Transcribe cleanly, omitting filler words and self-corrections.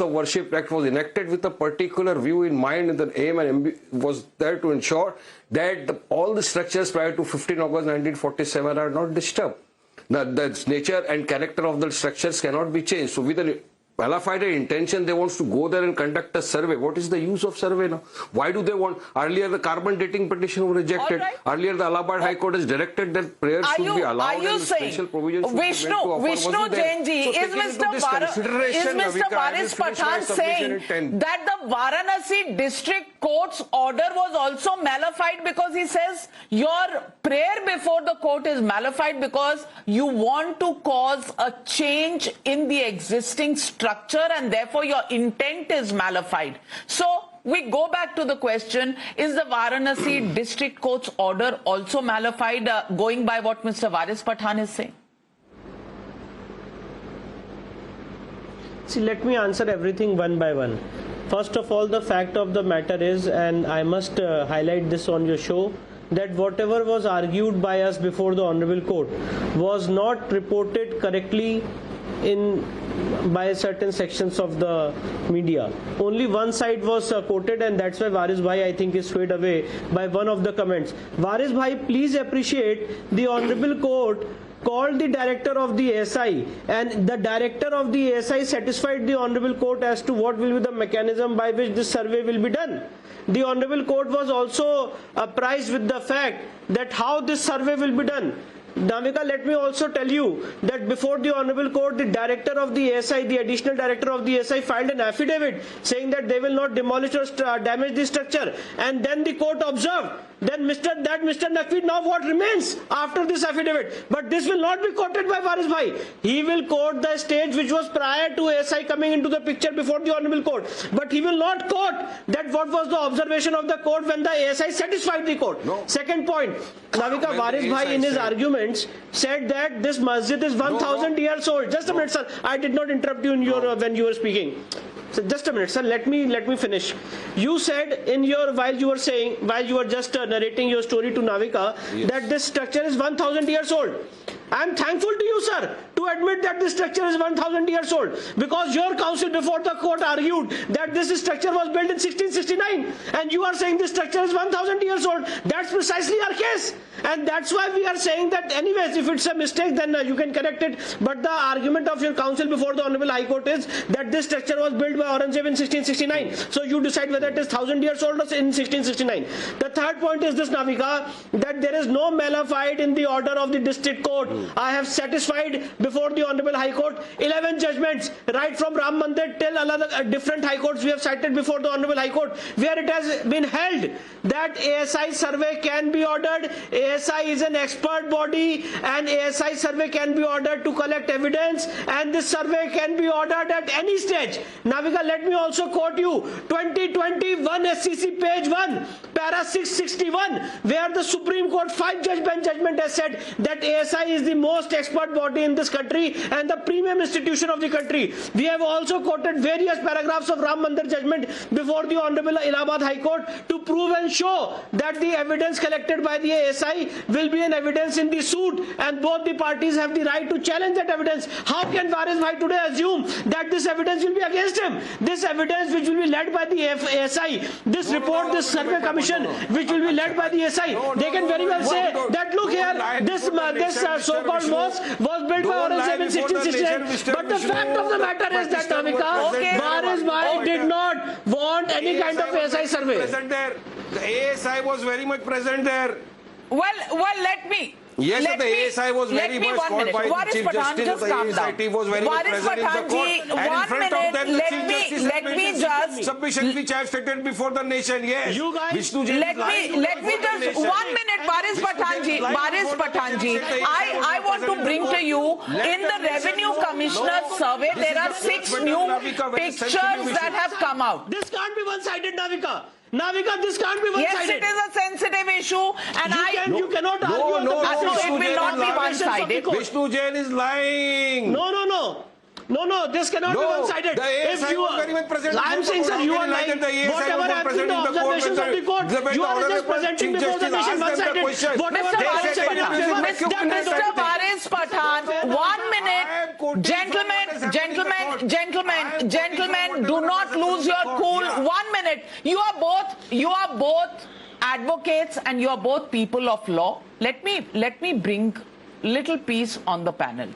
the Worship Act was enacted with a particular view in mind, and the aim and was there to ensure that all the structures prior to 15 August 1947 are not disturbed. The nature and character of the structures cannot be changed. So with an qualified intention, they want to go there and conduct a survey. What is the use of survey now? Why do they want? Earlier, the carbon dating petition was rejected. Right. Earlier, the Allahabad High Court has directed that prayers should be allowed and special provisions Vishnu Jain ji, is Mr. Varis Pathan saying that the Varanasi district court's order was also nullified because he says your prayer before the court is nullified because you want to cause a change in the existing structure and therefore your intent is nullified. So we go back to the question, is the Varanasi district court's order also nullified, going by what Mr. Varis Pathan is saying? See, let me answer everything one by one. First of all, the fact of the matter is, and I must highlight this on your show, that whatever was argued by us before the Honorable Court was not reported correctly by certain sections of the media. Only one side was quoted, and that's why Varis Bhai, I think, is swayed away by one of the comments. Varis Bhai, please appreciate the Honorable Court called the director of the ASI, and the director of the ASI satisfied the Honorable Court as to what will be the mechanism by which this survey will be done. The Honorable Court was also apprised with the fact that how this survey will be done. Navika, let me also tell you that before the Honorable Court, the director of the ASI, the additional director of the ASI, filed an affidavit saying that they will not demolish or damage the structure, and then the court observed then Mr. Naqvi, now what remains after this affidavit? But this will not be quoted by Varis Bhai. He will quote the stage which was prior to ASI coming into the picture before the Honorable Court. But he will not quote that what was the observation of the court when the ASI satisfied the court. No. Second point, Navika, Varis Bhai in his arguments said that this masjid is 1,000 years old. Just a minute, sir. I did not interrupt you in your when you were speaking. So just a minute, sir. Let me finish. You said in your while you were just narrating your story to Navika, yes, that this structure is 1,000 years old. I am thankful to you, sir, to admit that this structure is 1,000 years old, because your counsel before the court argued that this structure was built in 1669, and you are saying this structure is 1,000 years old. That's precisely our case, and that's why we are saying that anyways, if it's a mistake, then you can correct it. But the argument of your counsel before the Honorable High Court is that this structure was built by Aurangzeb in 1669. So you decide whether it is 1,000 years old or in 1669. The third point is this, Navika, that there is no malified in the order of the district court. I have satisfied before the Honorable High Court 11 judgments, right from Ram Mandir till different High Courts we have cited before the Honorable High Court, where it has been held that ASI survey can be ordered. ASI is an expert body, and ASI survey can be ordered to collect evidence, and this survey can be ordered at any stage. Navika, let me also quote you 2021 SCC page 1, para 661, where the Supreme Court 5-judge bench judgment has said that ASI is the most expert body in this country and the premium institution of the country. We have also quoted various paragraphs of Ram Mandir judgment before the Honorable Allahabad High Court to prove and show that the evidence collected by the ASI will be an evidence in the suit, and both the parties have the right to challenge that evidence. How can Varis Bhai today assume that this evidence will be against him? This evidence which will be led by the ASI, this survey commission which will be led by the ASI, they can very well say that look here, this so-called mosque was built by Aurangzeb in 1669. But the fact of the matter is that, Navika, Varis Bhai did not want any kind of ASI survey. The ASI was very much present there. Well, let me. Yes, the ASI was very much called by the Chief Justice of the ASI was very much present in the court. And in front of them, the Chief Justice had made submissions which I have stated before the nation. Yes, you guys, Vishnu Jain let me just 1 minute, Varis Pathan ji. I want to bring to you, in the Revenue Commissioner's survey, there are 6 new pictures that have come out. This can't be one-sided, Navika. Navika, this can't be one-sided. Yes, it is a sensitive issue, and you cannot argue on the basis it will not be one-sided. Vishnu Jain is lying. No. No, this cannot be one-sided. The ASI was very much present. I'm saying, sir, you are lying. Whatever have been the observations of the court, you are just presenting before the nation one-sided. Whatever Mr. Varis Pathan, 1 minute. Gentlemen, do not lose your cool. 1 minute. You are both advocates and you are both people of law. Let me bring little peace on the panel.